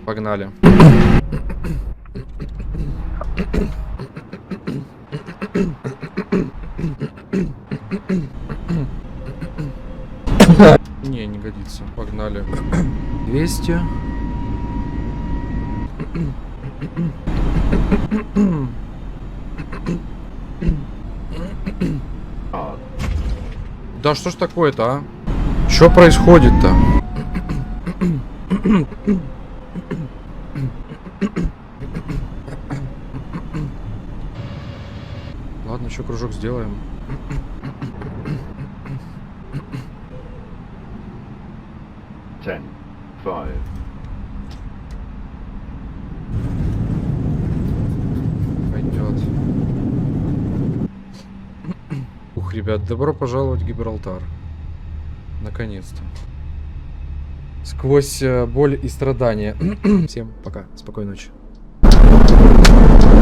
Погнали. Не, не годится. Погнали. 200. Да что ж такое-то, а? Что происходит-то? Ладно, еще кружок сделаем. Пойдет. Ух, ребят, добро пожаловать в Гибралтар. Наконец-то. Сквозь боль и страдания. Всем пока. Спокойной ночи.